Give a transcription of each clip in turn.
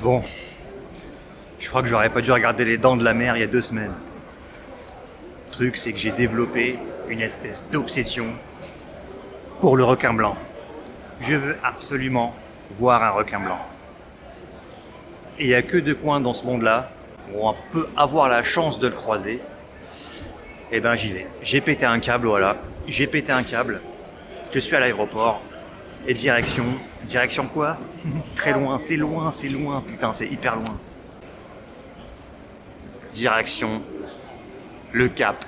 Bon, je crois que j'aurais pas dû regarder les dents de la mer il y a 2 semaines. Le truc, c'est que j'ai développé une espèce d'obsession pour le requin blanc. Je veux absolument voir un requin blanc. Et il n'y a que 2 coins dans ce monde-là où on peut avoir la chance de le croiser. Et ben j'y vais. J'ai pété un câble, voilà. J'ai pété un câble. Je suis à l'aéroport. Et direction quoi? Très loin, c'est loin, putain, c'est hyper loin. Direction le Cap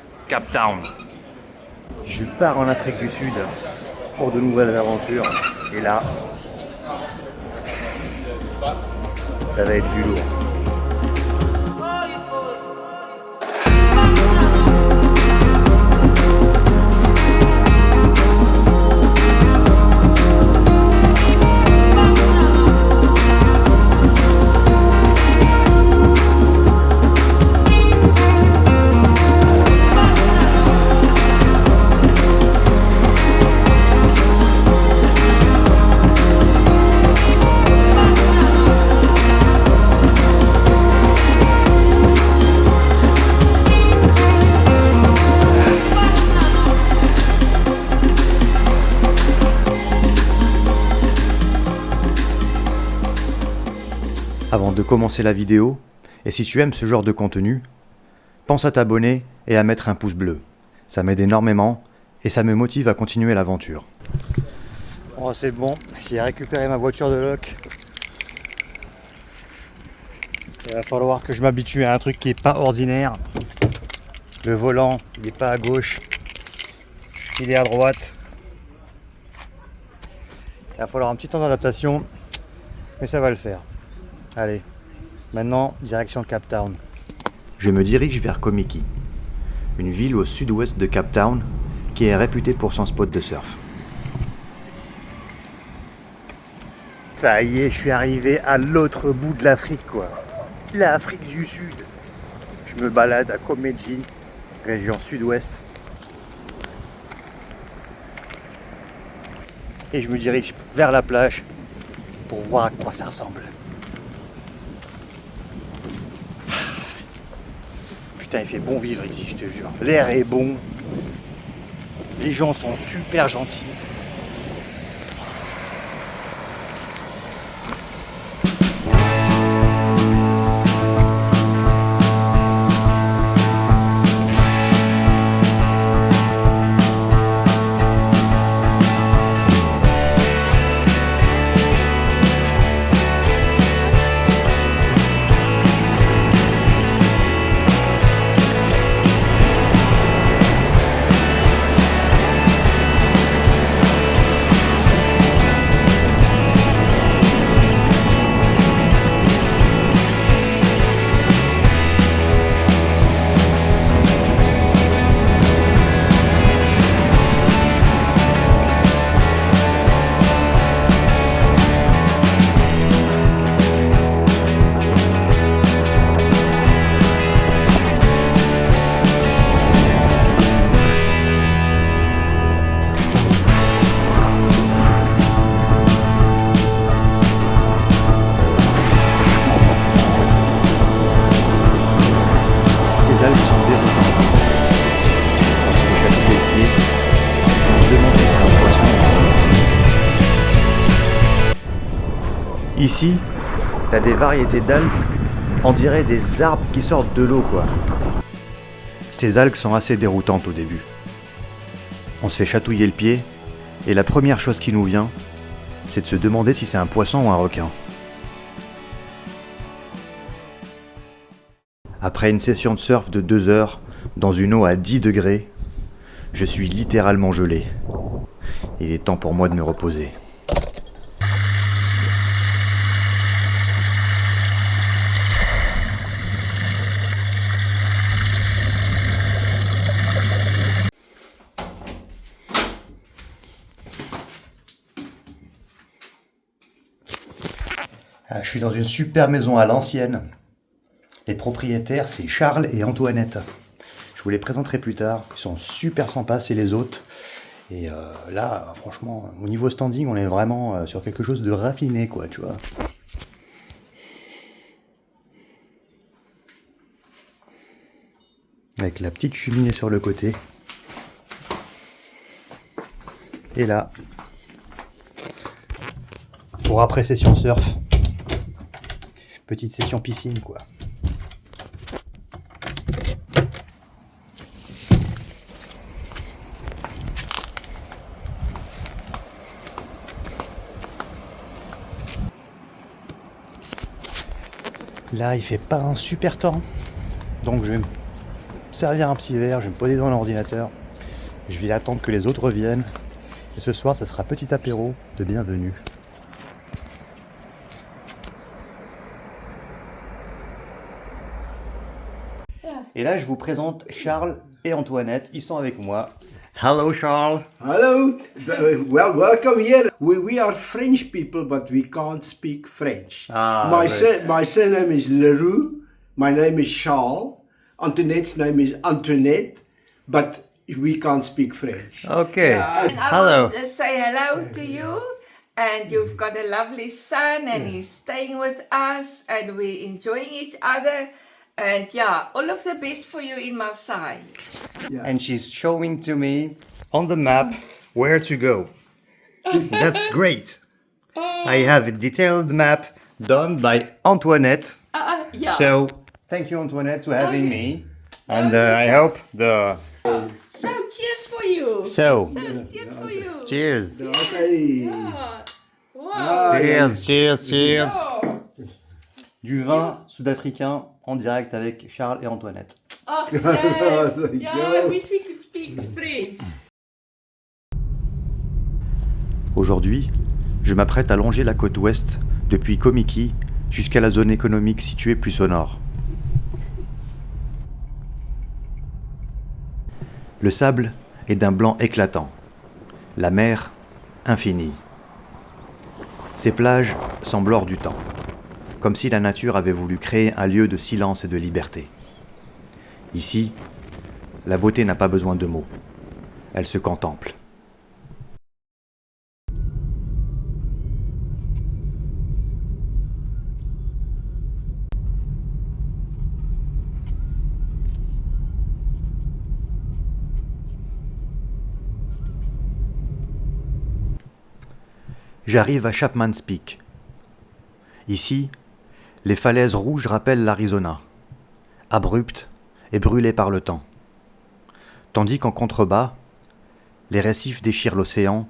Town. Je pars en Afrique du Sud pour de nouvelles aventures. Et là, ça va être du lourd. Avant de commencer la vidéo, et si tu aimes ce genre de contenu, pense à t'abonner et à mettre un pouce bleu. Ça m'aide énormément et ça me motive à continuer l'aventure. Oh, c'est bon, j'ai récupéré ma voiture de loc. Il va falloir que je m'habitue à un truc qui est pas ordinaire. Le volant, il est pas à gauche, il est à droite. Il va falloir un petit temps d'adaptation, mais ça va le faire. Allez, maintenant, direction Cap Town. Je me dirige vers Komiki, une ville au sud-ouest de Cap Town qui est réputée pour son spot de surf. Ça y est, je suis arrivé à l'autre bout de l'Afrique, quoi. L'Afrique du Sud. Je me balade à Komedji, région sud-ouest. Et je me dirige vers la plage pour voir à quoi ça ressemble. Putain, il fait bon vivre ici, je te jure. L'air est bon. Les gens sont super gentils. Ces algues sont déroutantes. On se fait chatouiller le pied. On se demande si c'est un poisson. Ici, t'as des variétés d'algues, on dirait des arbres qui sortent de l'eau, quoi. Ces algues sont assez déroutantes au début. On se fait chatouiller le pied, et la première chose qui nous vient, c'est de se demander si c'est un poisson ou un requin. Après une session de surf de 2 heures, dans une eau à 10 degrés, je suis littéralement gelé. Il est temps pour moi de me reposer. Je suis dans une super maison à l'ancienne. Les propriétaires, c'est Charles et Antoinette. Je vous les présenterai plus tard. Ils sont super sympas, c'est les hôtes. Et là, franchement, au niveau standing, on est vraiment sur quelque chose de raffiné, quoi, tu vois. avec la petite cheminée sur le côté. Et là, pour après session surf, petite session piscine quoi. Là, il fait pas un super temps, donc je vais me servir un petit verre, je vais me poser devant l'ordinateur, je vais attendre que les autres reviennent. Et ce soir, ça sera petit apéro de bienvenue. Et là, je vous présente Charles et Antoinette. Ils sont avec moi. Hello, Charles. Hello, well, welcome here. We are French people, but we can't speak French. My surname is Leroux. My name is Charles. Antoinette's name is Antoinette, but we can't speak French. Okay. And I Hello. want to say hello to you. And you've got a lovely son, and he's staying with us, and we're enjoying each other. And yeah, all of the best for you in Marseille. And she's showing to me on the map where to go. That's great. I have a detailed map done by Antoinette. Yeah. So thank you, Antoinette, for having me. And I hope the... So cheers for you. So, Cheers for you. cheers. Hey. Yeah. Wow. Cheers, cheers, cheers. Oh, Du vin sud-africain en direct avec Charles et Antoinette. awesome. Yeah, I wish we could speak French. Aujourd'hui, je m'apprête à longer la côte ouest depuis Komiki jusqu'à la zone économique située plus au nord. Le sable est d'un blanc éclatant, la mer infinie. Ces plages semblent hors du temps, comme si la nature avait voulu créer un lieu de silence et de liberté. Ici, la beauté n'a pas besoin de mots, elle se contemple. J'arrive à Chapman's Peak. Ici, les falaises rouges rappellent l'Arizona, abruptes et brûlées par le temps. Tandis qu'en contrebas, les récifs déchirent l'océan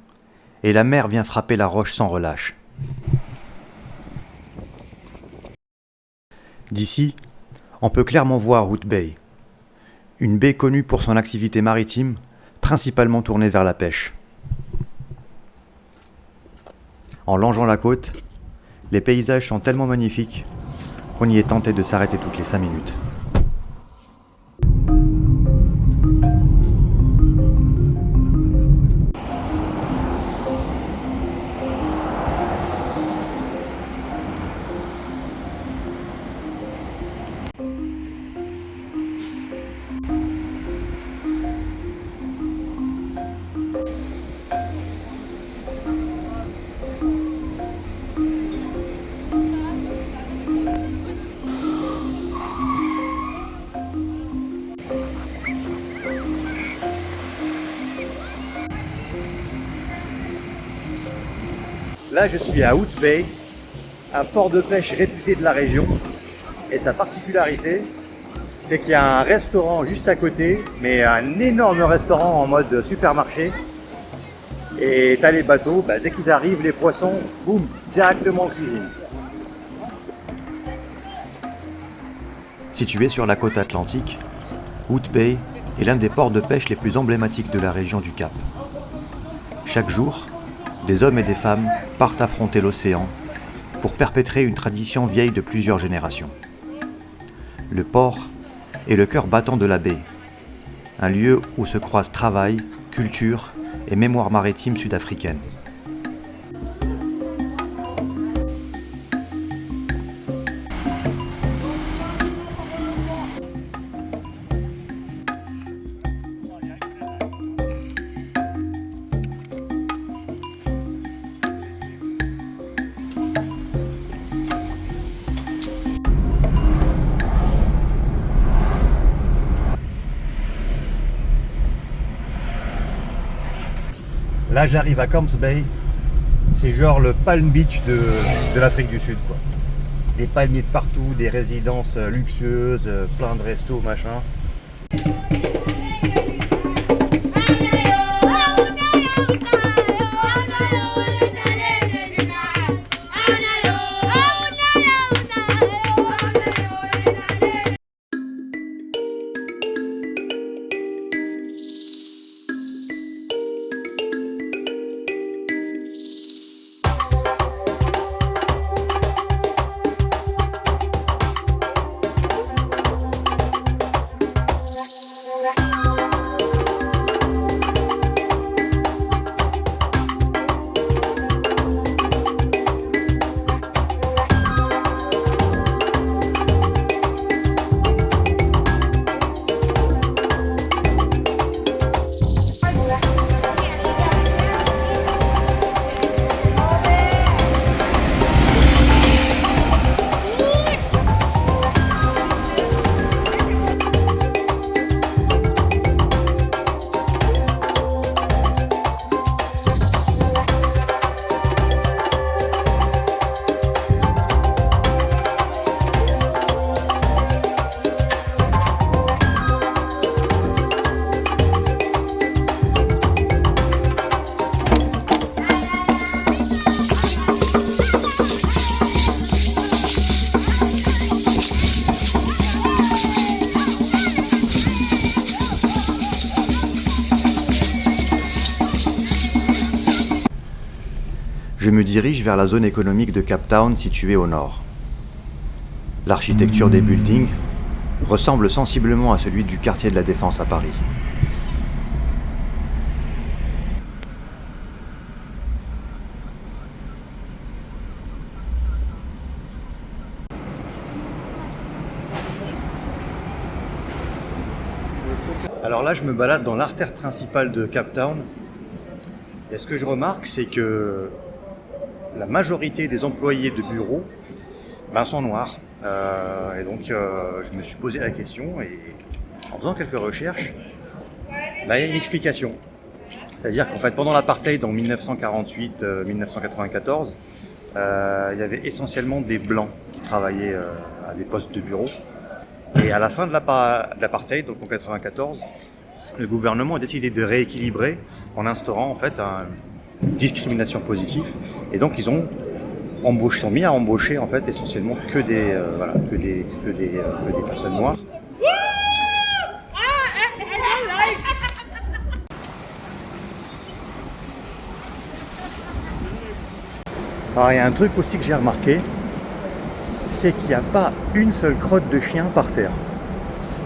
et la mer vient frapper la roche sans relâche. D'ici, on peut clairement voir Hout Bay, une baie connue pour son activité maritime, principalement tournée vers la pêche. En longeant la côte, les paysages sont tellement magnifiques qu'on y est tenté de s'arrêter toutes les 5 minutes. Là, je suis à Hout Bay, un port de pêche réputé de la région. Et sa particularité, c'est qu'il y a un restaurant juste à côté, mais un énorme restaurant en mode supermarché. Et t'as les bateaux, dès qu'ils arrivent, les poissons, boum, directement en cuisine. Situé sur la côte atlantique, Hout Bay est l'un des ports de pêche les plus emblématiques de la région du Cap. Chaque jour, des hommes et des femmes partent affronter l'océan pour perpétrer une tradition vieille de plusieurs générations. Le port est le cœur battant de la baie, un lieu où se croisent travail, culture et mémoire maritime sud-africaine. Là, j'arrive à Camps Bay. C'est genre le Palm Beach de l'Afrique du Sud, quoi. Des palmiers de partout, des résidences luxueuses, plein de restos, machin. Je me dirige vers la zone économique de Cape Town située au nord. L'architecture des buildings ressemble sensiblement à celui du quartier de la Défense à Paris. Alors là, je me balade dans l'artère principale de Cape Town. Et ce que je remarque, c'est que la majorité des employés de bureau sont noirs. Et donc, je me suis posé la question et en faisant quelques recherches, il y a une explication. C'est-à-dire qu'en fait, pendant l'apartheid en 1948-1994, il y avait essentiellement des blancs qui travaillaient à des postes de bureau. Et à la fin de l'apartheid, donc en 1994, le gouvernement a décidé de rééquilibrer en instaurant en fait une discrimination positive. Et donc ils ont sont mis à embaucher en fait essentiellement que des personnes noires. Alors il y a un truc aussi que j'ai remarqué, c'est qu'il n'y a pas une seule crotte de chien par terre.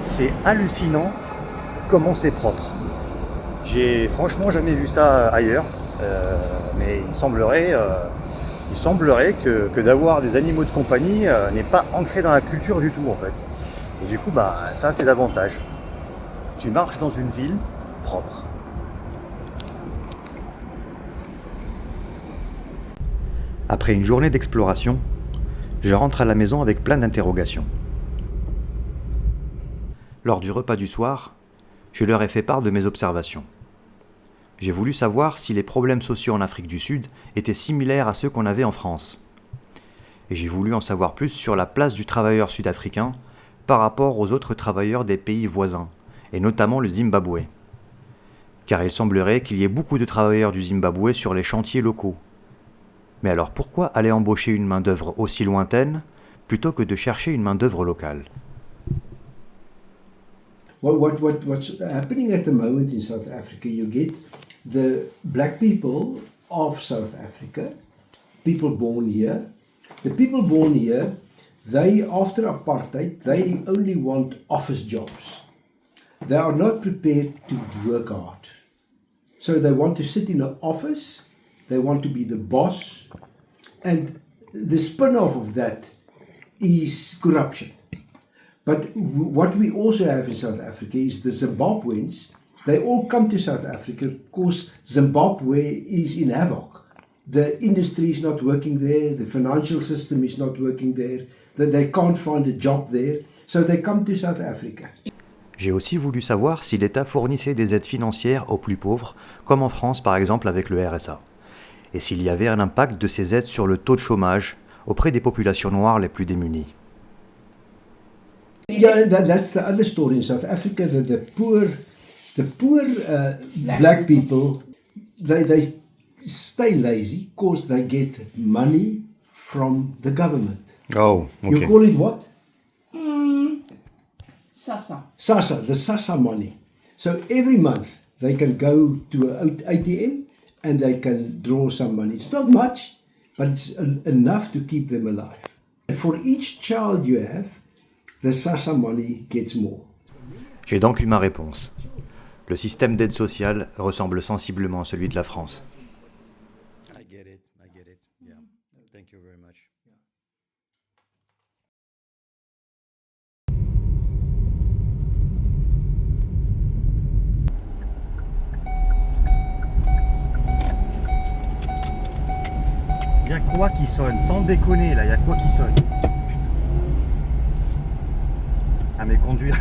C'est hallucinant comment c'est propre. J'ai franchement jamais vu ça ailleurs, mais il semblerait que d'avoir des animaux de compagnie n'est pas ancré dans la culture du tout en fait. Et du coup, ça c'est l'avantage. Tu marches dans une ville propre. Après une journée d'exploration, je rentre à la maison avec plein d'interrogations. Lors du repas du soir, je leur ai fait part de mes observations. J'ai voulu savoir si les problèmes sociaux en Afrique du Sud étaient similaires à ceux qu'on avait en France. Et j'ai voulu en savoir plus sur la place du travailleur sud-africain par rapport aux autres travailleurs des pays voisins, et notamment le Zimbabwe. Car il semblerait qu'il y ait beaucoup de travailleurs du Zimbabwe sur les chantiers locaux. Mais alors pourquoi aller embaucher une main-d'œuvre aussi lointaine plutôt que de chercher une main-d'œuvre locale? What's happening at the moment in South Africa, you get the black people of South Africa, people born here. The people born here, they, after apartheid, they only want office jobs. They are not prepared to work hard. So they want to sit in an office, they want to be the boss, and the spin-off of that is corruption. But what we also have in South Africa is the Zimbabweans. They all come to South Africa because Zimbabwe is in havoc. The industry is not working there, the financial system is not working there, that they can't find a job there, so they come to South Africa. J'ai aussi voulu savoir si l'État fournissait des aides financières aux plus pauvres, comme en France par exemple avec le RSA, et s'il y avait un impact de ces aides sur le taux de chômage auprès des populations noires les plus démunies. Yeah, that's the other story in South Africa. The poor black people, they stay lazy because they get money from the government. Oh, You call it what? Sasa. SASSA, the SASSA money. So every month they can go to an ATM and they can draw some money. It's not much, but it's enough to keep them alive. And for each child you have, the SASSA money gets more. J'ai donc eu ma réponse. Le système d'aide sociale ressemble sensiblement à celui de la France. I get it. Yeah. Thank you very much. Il y a quoi qui sonne? Sans déconner là, il y a quoi qui sonne? Putain. Ah mais conduire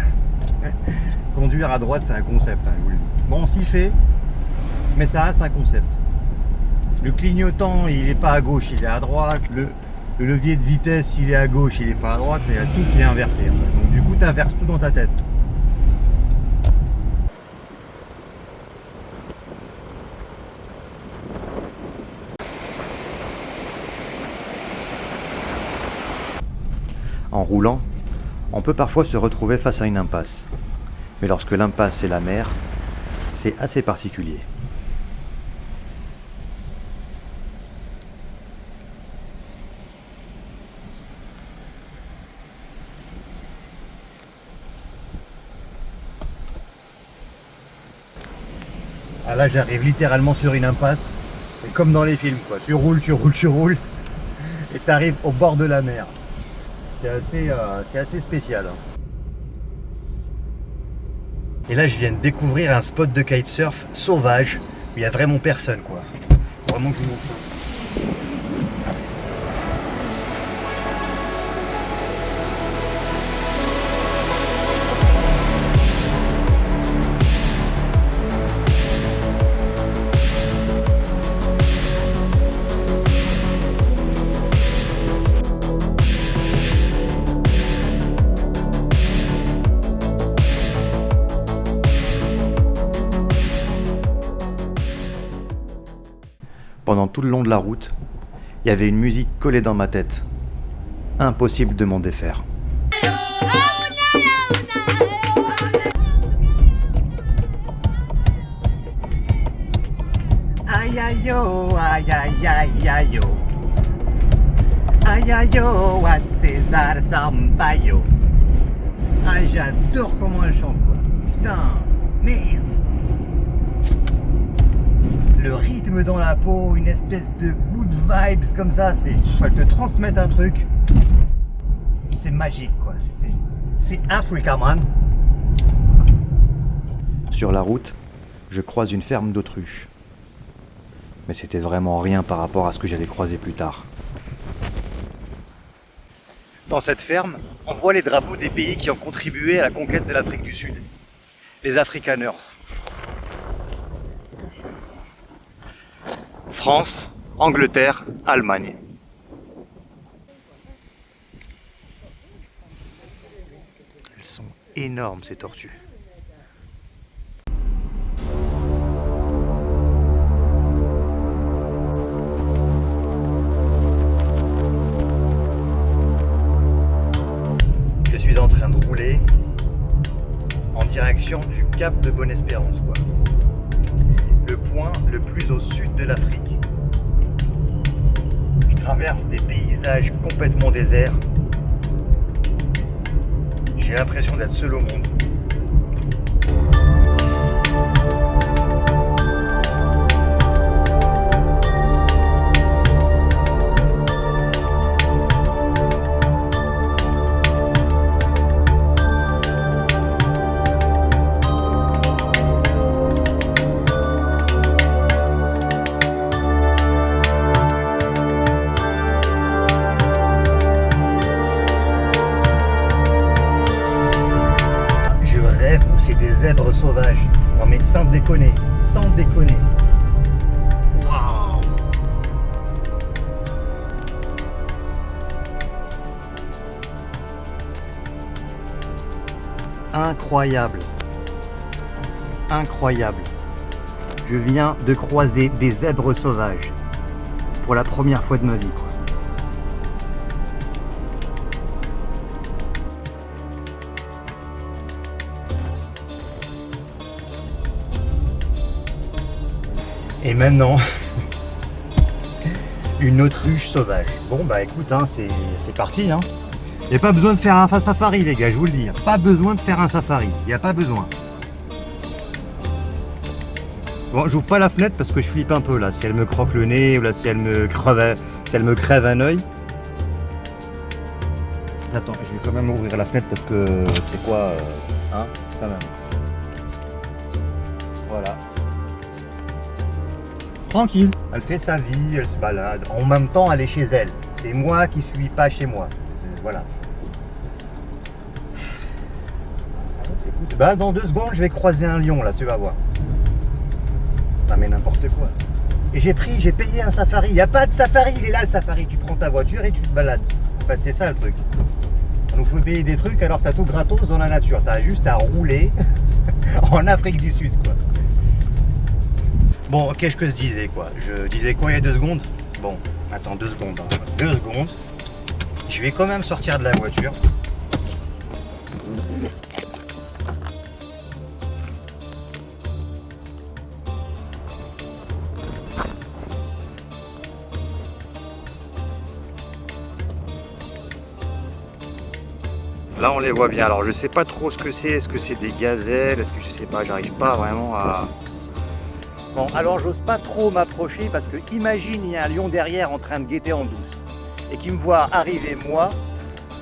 conduire à droite c'est un concept, hein, je vous le dis. Bon, on s'y fait, mais ça reste un concept. Le clignotant il est pas à gauche, il est à droite. Le levier de vitesse il est à gauche, il est pas à droite, mais il y a tout qui est inversé. Donc du coup tu inverses tout dans ta tête. En roulant, on peut parfois se retrouver face à une impasse. Mais lorsque l'impasse est la mer, c'est assez particulier. Ah là j'arrive littéralement sur une impasse, et comme dans les films quoi, tu roules, et t'arrives au bord de la mer. C'est assez spécial. Et là je viens de découvrir un spot de kitesurf sauvage, où il n'y a vraiment personne quoi. Faut vraiment que je vous montre ça. Pendant tout le long de la route, il y avait une musique collée dans ma tête. Impossible de m'en défaire. Aïe aïe yo, aïe aïe aïe aïe yo. Aïe aïe yo, à César Sampaio. Ah, j'adore comment elle chante quoi. Putain, merde. Le rythme dans la peau, une espèce de good vibes comme ça, elle te transmet un truc, c'est magique quoi, c'est Africa man. Sur la route, je croise une ferme d'autruches, mais c'était vraiment rien par rapport à ce que j'allais croiser plus tard. Dans cette ferme, on voit les drapeaux des pays qui ont contribué à la conquête de l'Afrique du Sud, les Afrikaners. France, Angleterre, Allemagne. Elles sont énormes ces tortues. Je suis en train de rouler en direction du Cap de Bonne-Espérance, quoi. Le point le plus au sud de l'Afrique. Je traverse des paysages complètement déserts. J'ai l'impression d'être seul au monde. zèbres sauvages. Non mais sans déconner, sans déconner. Waouh! Incroyable. Incroyable. Je viens de croiser des zèbres sauvages. Pour la première fois de ma vie, quoi. Et maintenant, une autruche sauvage. Bon bah écoute, hein, c'est parti. Hein. Il n'y a pas besoin de faire un safari les gars, je vous le dis. Pas besoin de faire un safari, il n'y a pas besoin. Bon, j'ouvre pas la fenêtre parce que je flippe un peu là. Si elle me croque le nez ou là si elle me crève un œil. Attends, je vais quand même ouvrir la fenêtre parce que tu sais quoi, hein, quand même. Voilà. Tranquille, elle fait sa vie, elle se balade. En même temps, elle est chez elle. C'est moi qui suis pas chez moi. Voilà. Écoute, bah dans 2 secondes, je vais croiser un lion là, tu vas voir. Non mais n'importe quoi. Et j'ai payé un safari. Il n'y a pas de safari, il est là le safari. Tu prends ta voiture et tu te balades. En fait, c'est ça le truc. On nous faut payer des trucs alors que t'as tout gratos dans la nature. T'as juste à rouler en Afrique du Sud, quoi. Bon, qu'est-ce que je disais, quoi? Je disais quoi il y a 2 secondes? Bon, attends 2 secondes. Hein. 2 secondes. Je vais quand même sortir de la voiture. Là on les voit bien, alors je sais pas trop ce que c'est, est-ce que c'est des gazelles, est-ce que je sais pas, j'arrive pas vraiment à... Bon, alors j'ose pas trop m'approcher parce que imagine il y a un lion derrière en train de guetter en douce et qui me voit arriver moi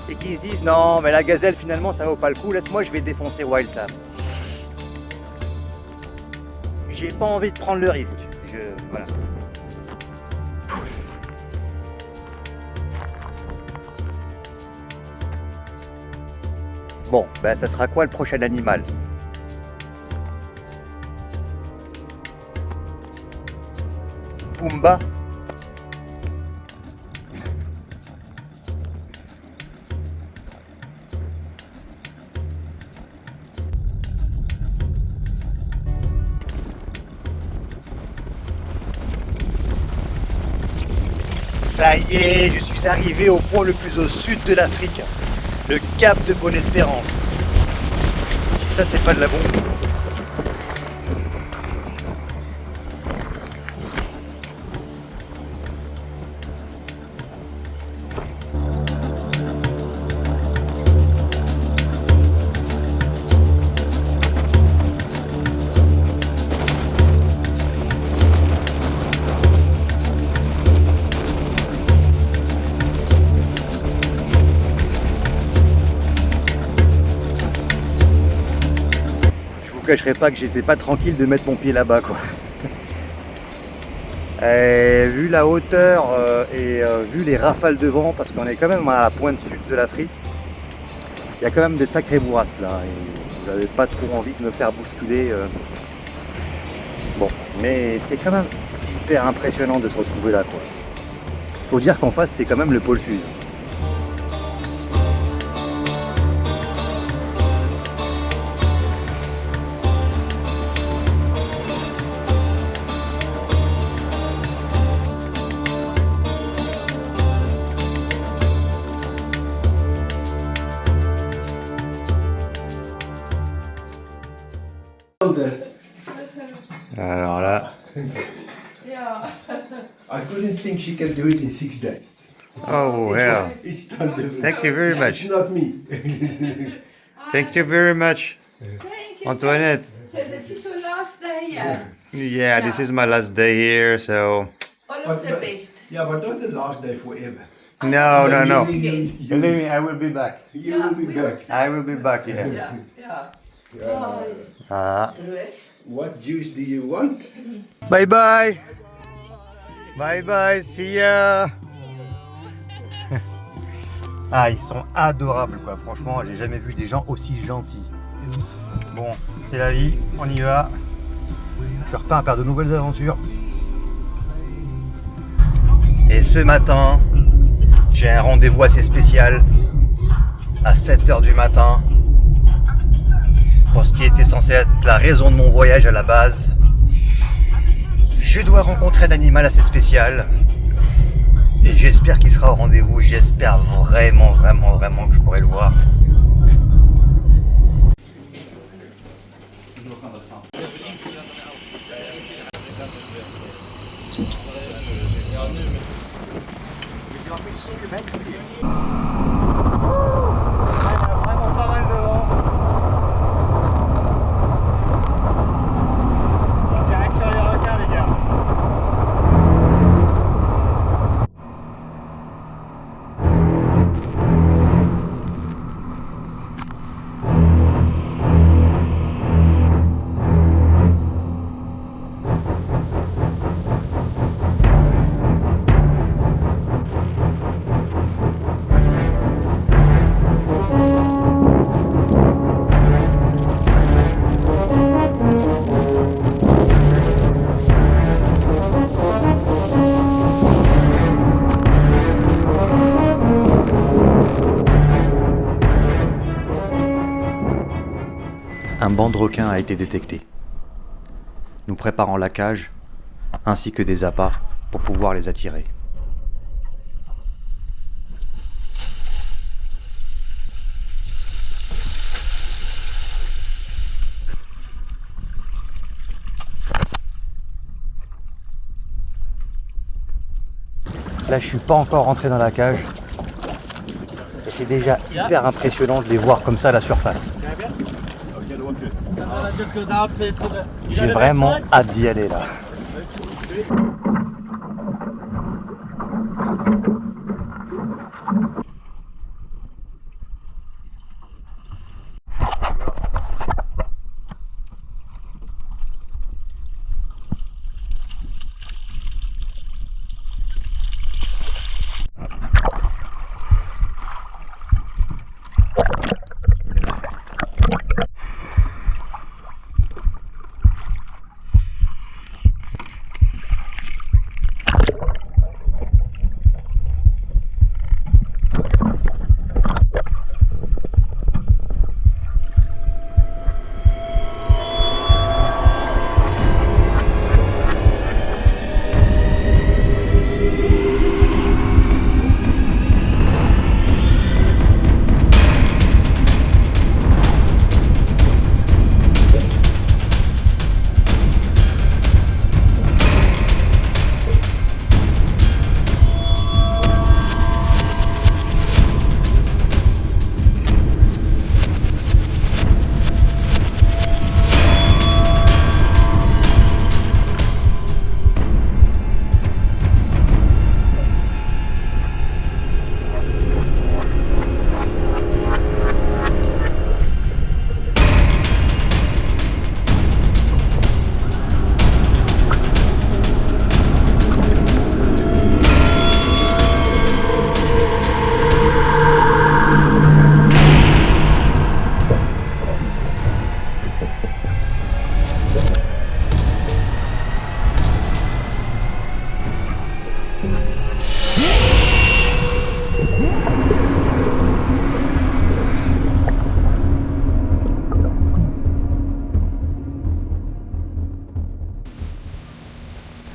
et qui se dit non mais la gazelle finalement ça vaut pas le coup, laisse-moi je vais défoncer Wild Sam. J'ai pas envie de prendre le risque, voilà. Bon, ben ça sera quoi le prochain animal? Pumba? Ça y est, je suis arrivé au point le plus au sud de l'Afrique, le Cap de Bonne-Espérance. Si ça c'est pas de la bombe. Je vous cacherai pas que j'étais pas tranquille de mettre mon pied là-bas, quoi. Et vu la hauteur et vu les rafales de vent, parce qu'on est quand même à la pointe sud de l'Afrique, il y a quand même des sacrés bourrasques là. Et j'avais pas trop envie de me faire bousculer. Bon, mais c'est quand même hyper impressionnant de se retrouver là, quoi. Faut dire qu'en face, c'est quand même le pôle sud. Alors là. Yeah. I couldn't think she can do it in 6 days. Oh well. It's done. Thank you very much. It's not me. Thank you very much, Thank you. Antoinette. So this is your last day here. Yeah, this is my last day here, so. All of the best. Yeah, but not the last day forever. No, no, no. You Believe me, I will be back. will be back. I will be back, yeah. Yeah, yeah. Oh, Ah. Ruud. What juice do you want? Bye bye. Bye bye, see ya. Ah, ils sont adorables, quoi. Franchement, j'ai jamais vu des gens aussi gentils. Bon, c'est la vie, on y va. Je repars vers de nouvelles aventures. Et ce matin, j'ai un rendez-vous assez spécial à 7h du matin pour ce qui était censé être la raison de mon voyage à la base. Je dois rencontrer un animal assez spécial et j'espère qu'il sera au rendez-vous. J'espère vraiment que je pourrai le voir. Vraiment pas mal de vent. Direction les requins, les gars. Un banc de requins a été détecté. Nous préparons la cage ainsi que des appâts pour pouvoir les attirer. Là, je suis pas encore rentré dans la cage. Et c'est déjà hyper impressionnant de les voir comme ça à la surface. J'ai vraiment hâte d'y aller là.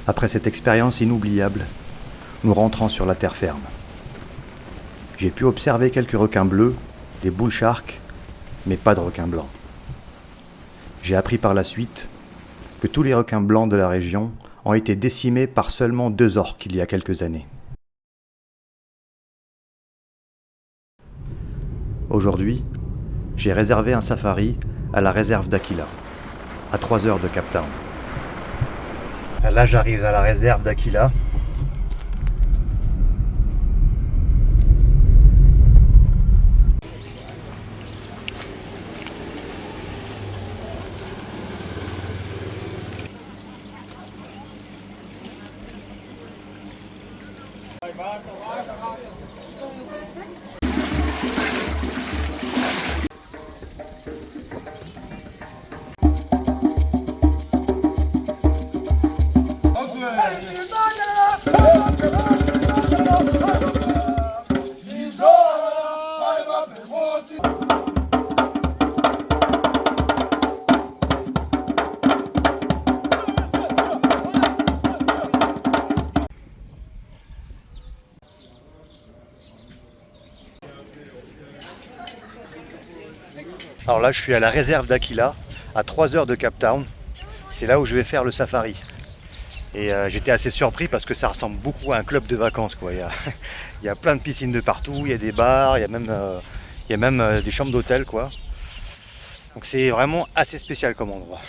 Après cette expérience inoubliable, nous rentrons sur la terre ferme. J'ai pu observer quelques requins bleus, des bull sharks, mais pas de requins blancs. J'ai appris par la suite que tous les requins blancs de la région ont été décimés par seulement 2 orques il y a quelques années. Aujourd'hui, j'ai réservé un safari à la réserve d'Aquila, à 3 heures de Cape Town. Là, j'arrive à la réserve d'Aquila. Alors là, je suis à la réserve d'Aquila, à 3 heures de Cape Town. C'est là où je vais faire le safari. Et j'étais assez surpris parce que ça ressemble beaucoup à un club de vacances, quoi. Il y a plein de piscines de partout, il y a des bars, il y a même des chambres d'hôtel, quoi. Donc c'est vraiment assez spécial comme endroit.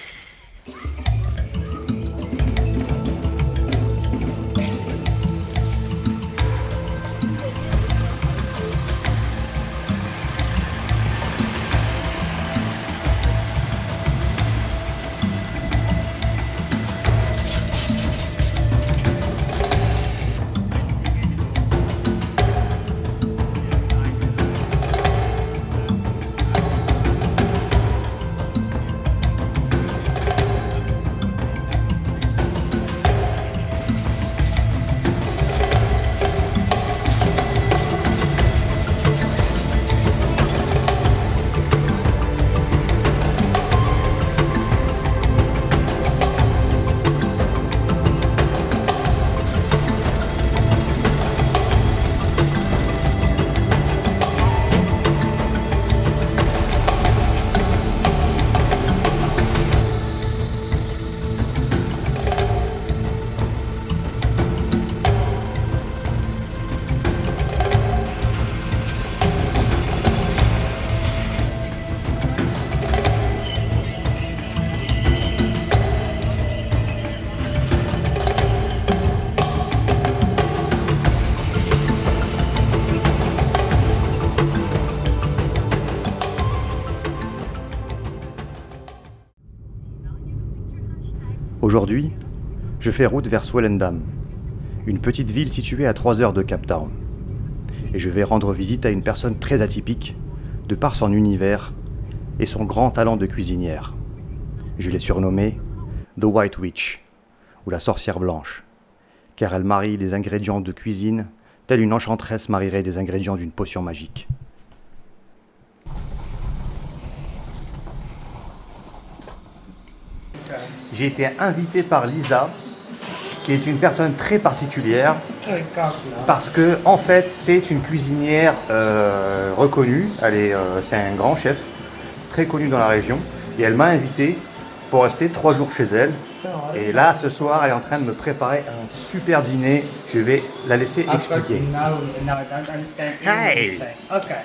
Aujourd'hui, je fais route vers Swellendam, une petite ville située à 3 heures de Cape Town. Et je vais rendre visite à une personne très atypique, de par son univers et son grand talent de cuisinière. Je l'ai surnommée The White Witch, ou la sorcière blanche, car elle marie les ingrédients de cuisine telle une enchanteresse marierait des ingrédients d'une potion magique. J'ai été invité par Lisa, qui est une personne très particulière, parce que en fait c'est une cuisinière reconnue. C'est un grand chef, très connu dans la région, et elle m'a invité pour rester 3 jours chez elle. Et là, ce soir, elle est en train de me préparer un super dîner. Je vais la laisser expliquer. No, I don't understand anything you say. Okay.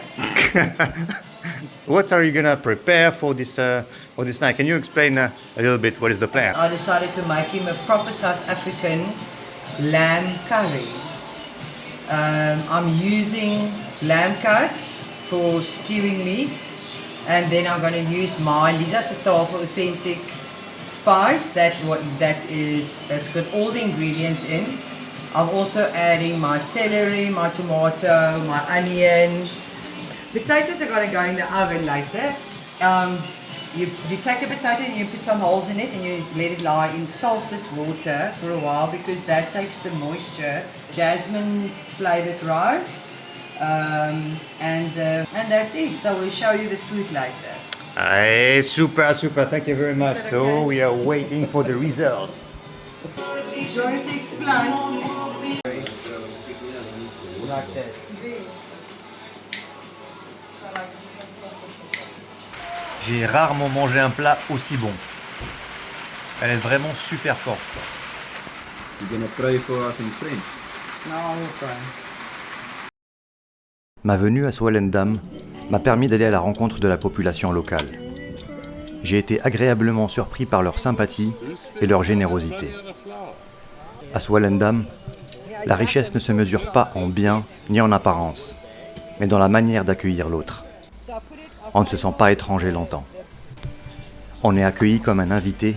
What are you gonna prepare for this night? Can you explain a little bit what is the plan? I decided to make him a proper South African lamb curry. I'm using lamb cuts for stewing meat, and then I'm going to use my Lisa Setafel authentic spice that's got all the ingredients in. I'm also adding my celery, my tomato, my onion. Potatoes are going to go in the oven later. You take a potato and you put some holes in it and you let it lie in salted water for a while because that takes the moisture. Jasmine flavoured rice, and that's it. So we'll show you the food later. Hey, super, thank you very much. So we are waiting for the result. Do you want me to explain? Like this. J'ai rarement mangé un plat aussi bon. Elle est vraiment super forte. You're gonna pray for us in French. No, I will try. Ma venue à Swellendam m'a permis d'aller à la rencontre de la population locale. J'ai été agréablement surpris par leur sympathie et leur générosité. À Swellendam, la richesse ne se mesure pas en biens ni en apparence, mais dans la manière d'accueillir l'autre. On ne se sent pas étranger longtemps. On est accueilli comme un invité,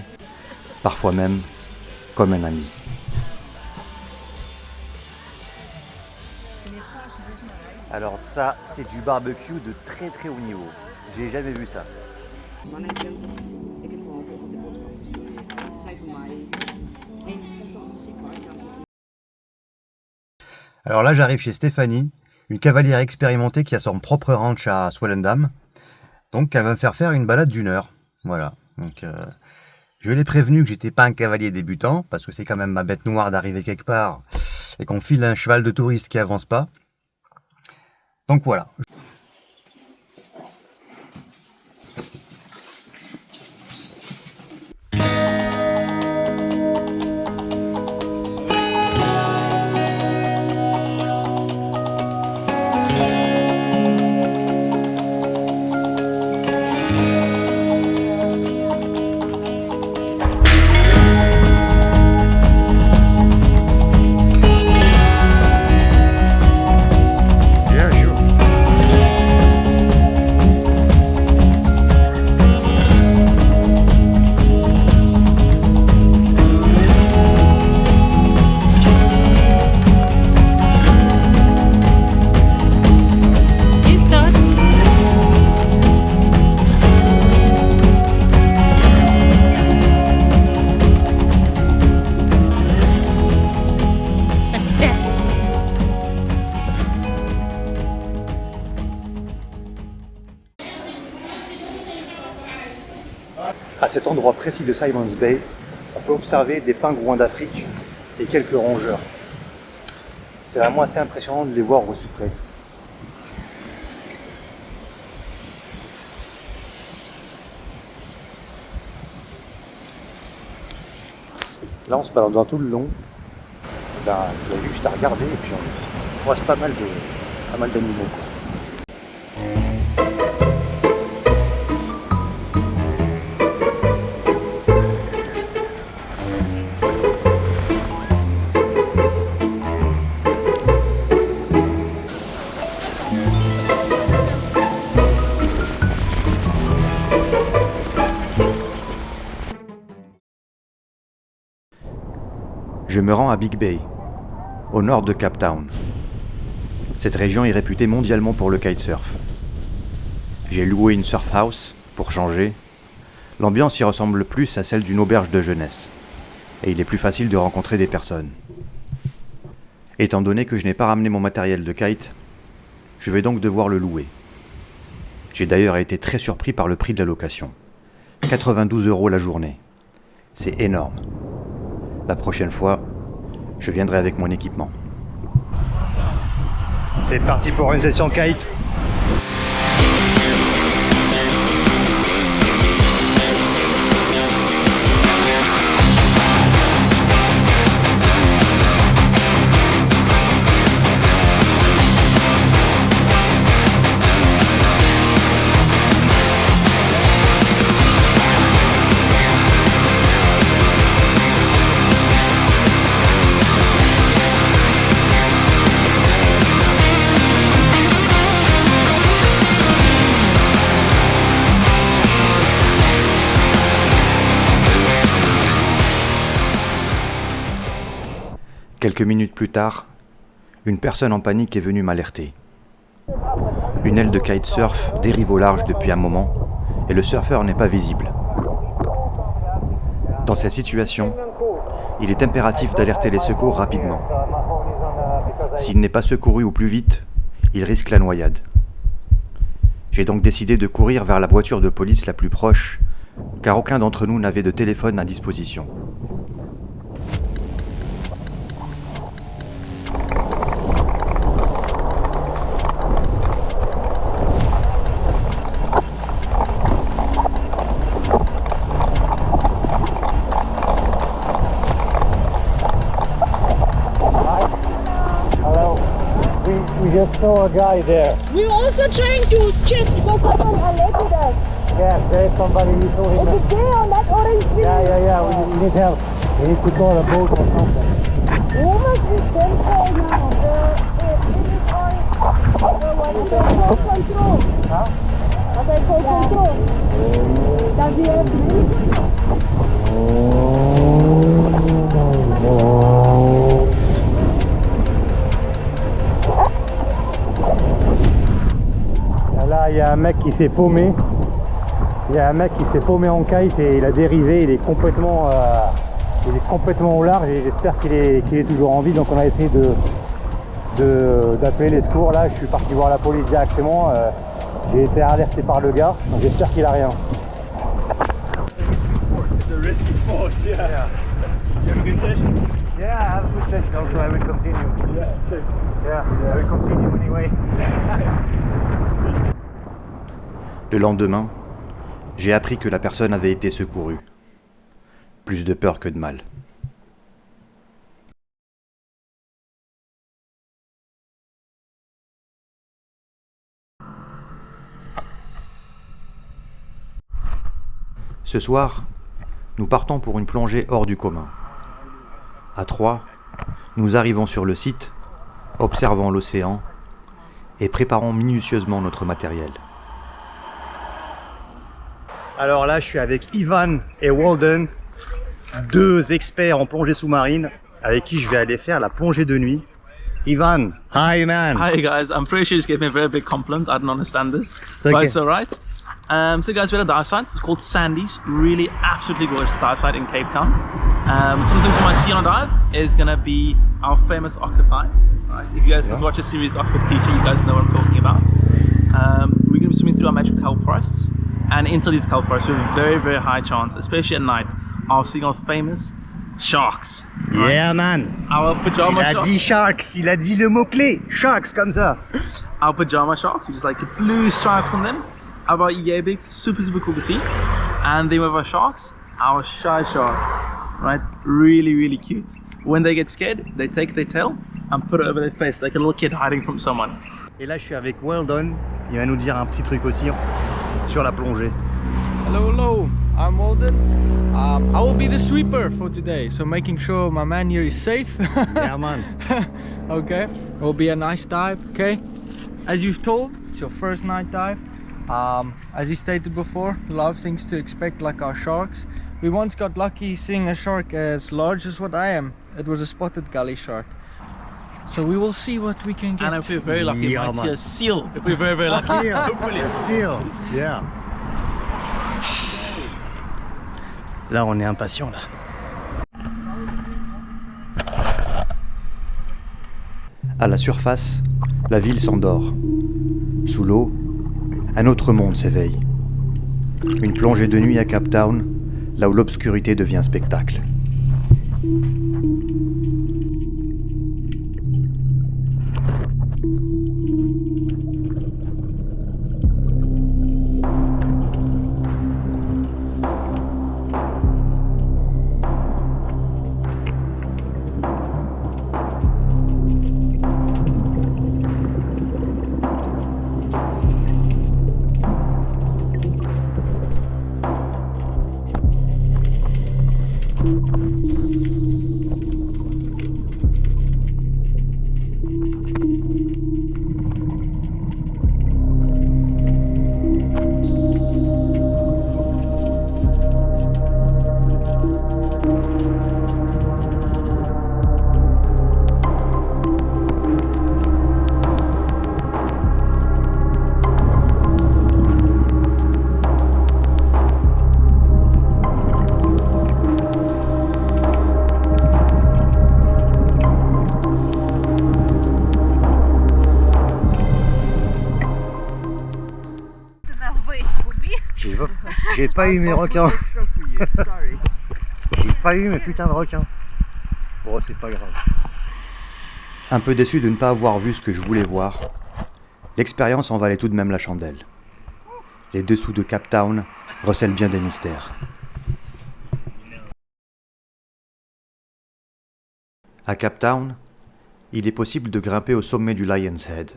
parfois même comme un ami. Alors ça, c'est du barbecue de très très haut niveau. J'ai jamais vu ça. Alors là, j'arrive chez Stéphanie, une cavalière expérimentée qui a son propre ranch à Swellendam. Donc elle va me faire faire une balade d'1 heure. Voilà. Donc je l'ai prévenu que j'étais pas un cavalier débutant, parce que c'est quand même ma bête noire d'arriver quelque part et qu'on file un cheval de touriste qui avance pas. Donc voilà. À cet endroit précis de Simons Bay, on peut observer des pingouins d'Afrique et quelques rongeurs. C'est vraiment assez impressionnant de les voir aussi près. Là on se balade dans tout le long. Là, il y a juste à regarder et puis on croise pas mal d'animaux. Je me rends à Big Bay, au nord de Cape Town. Cette région est réputée mondialement pour le kitesurf. J'ai loué une surf house pour changer. L'ambiance y ressemble plus à celle d'une auberge de jeunesse, et il est plus facile de rencontrer des personnes. Étant donné que je n'ai pas ramené mon matériel de kite, je vais donc devoir le louer. J'ai d'ailleurs été très surpris par le prix de la location. 92 € la journée. C'est énorme. La prochaine fois, je viendrai avec mon équipement. C'est parti pour une session kite. Quelques minutes plus tard, une personne en panique est venue m'alerter. Une aile de kitesurf dérive au large depuis un moment et le surfeur n'est pas visible. Dans cette situation, il est impératif d'alerter les secours rapidement. S'il n'est pas secouru au plus vite, il risque la noyade. J'ai donc décidé de courir vers la voiture de police la plus proche, car aucun d'entre nous n'avait de téléphone à disposition. We just saw a guy there. We were also trying to check because someone alerted us. Yeah, there is somebody who saw him. Is it there on that orange thing? Yeah, we need help. We need to call a boat or something. Who must we send for now? The full control. Huh? Are they full control? Does he have me? Là, il y a un mec qui s'est paumé. Il y a un mec qui s'est paumé en kite et il a dérivé. Il est complètement au large et j'espère qu'il est toujours en vie. Donc on a essayé de d'appeler les secours. Là, je suis parti voir la police directement. J'ai été alerté par le gars, donc j'espère qu'il a rien. Yeah, I have a good session also. I will continue. Yeah, I will continue anyway. Le lendemain, j'ai appris que la personne avait été secourue. Plus de peur que de mal. Ce soir, nous partons pour une plongée hors du commun. À 3, nous arrivons sur le site, observons l'océan et préparons minutieusement notre matériel. Alors là, je suis avec Ivan et Walden, deux experts en plongée sous-marine, avec qui je vais aller faire la plongée de nuit. Ivan, hi man. Hi guys, I'm pretty sure you just gave me a very big compliment. I don't understand this, okay. but it's alright. So guys, we're at a dive site. It's called Sandy's. Really absolutely gorgeous dive site in Cape Town. Some things you might see on a dive is gonna be our famous octopi. Right? If you guys just watch a series Octopus Teacher, you guys know what I'm talking about. We're gonna be swimming through our magic kelp forests, and into these kelp forests, we have a very, very high chance, especially at night, of seeing our famous sharks. Right? Yeah man. Our pajama Il a sharks. dit sharks, il a dit le mot-clé, sharks comme ça. Our pajama sharks, which is like blue stripes on them. About yay big, super cool to see. And then with our sharks, our shy sharks, right? Really, really cute. When they get scared, they take their tail and put it over their face like a little kid hiding from someone. Et là, je suis avec Weldon. Il va nous dire un petit truc aussi sur la plongée. Hello, I'm Walden. I will be the sweeper for today, so making sure my man here is safe. Yeah, man. Okay, it will be a nice dive, okay? As you've told, it's your first night dive. As you stated before, a lot of things to expect like our sharks. We once got lucky seeing a shark as large as what I am. It was a spotted gully shark. So we will see what we can get. And if we're very lucky, Yeah, we might see man. a seal. If we're very lucky. Hopefully. Seal. Yeah. Là, on est impatient là. À la surface, la ville s'endort. Sous l'eau, un autre monde s'éveille. Une plongée de nuit à Cape Town, là où l'obscurité devient spectacle. J'ai pas eu mes requins. J'ai pas eu mes putains de requins. Bon, c'est pas grave. Un peu déçu de ne pas avoir vu ce que je voulais voir, l'expérience en valait tout de même la chandelle. Les dessous de Cape Town recèlent bien des mystères. À Cape Town, il est possible de grimper au sommet du Lion's Head.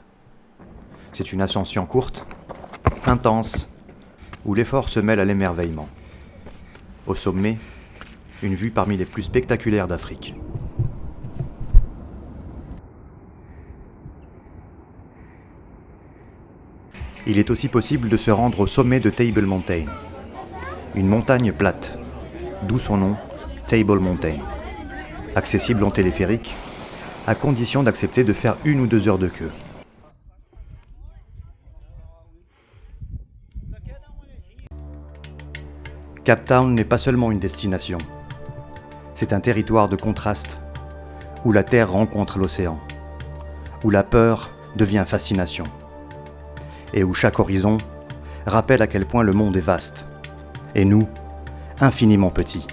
C'est une ascension courte, intense, où l'effort se mêle à l'émerveillement. Au sommet, une vue parmi les plus spectaculaires d'Afrique. Il est aussi possible de se rendre au sommet de Table Mountain, une montagne plate, d'où son nom, Table Mountain. Accessible en téléphérique, à condition d'accepter de faire 1 ou 2 heures de queue. Cape Town n'est pas seulement une destination, c'est un territoire de contraste, où la terre rencontre l'océan, où la peur devient fascination, et où chaque horizon rappelle à quel point le monde est vaste, et nous, infiniment petits.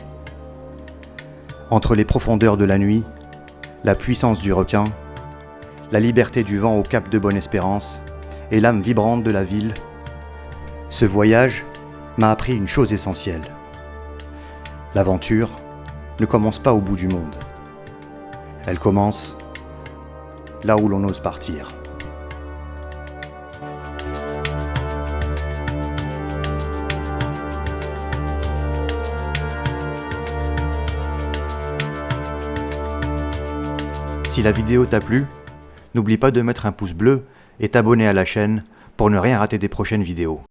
Entre les profondeurs de la nuit, la puissance du requin, la liberté du vent au cap de Bonne-Espérance et l'âme vibrante de la ville, ce voyage m'a appris une chose essentielle. L'aventure ne commence pas au bout du monde. Elle commence là où l'on ose partir. Si la vidéo t'a plu, n'oublie pas de mettre un pouce bleu et t'abonner à la chaîne pour ne rien rater des prochaines vidéos.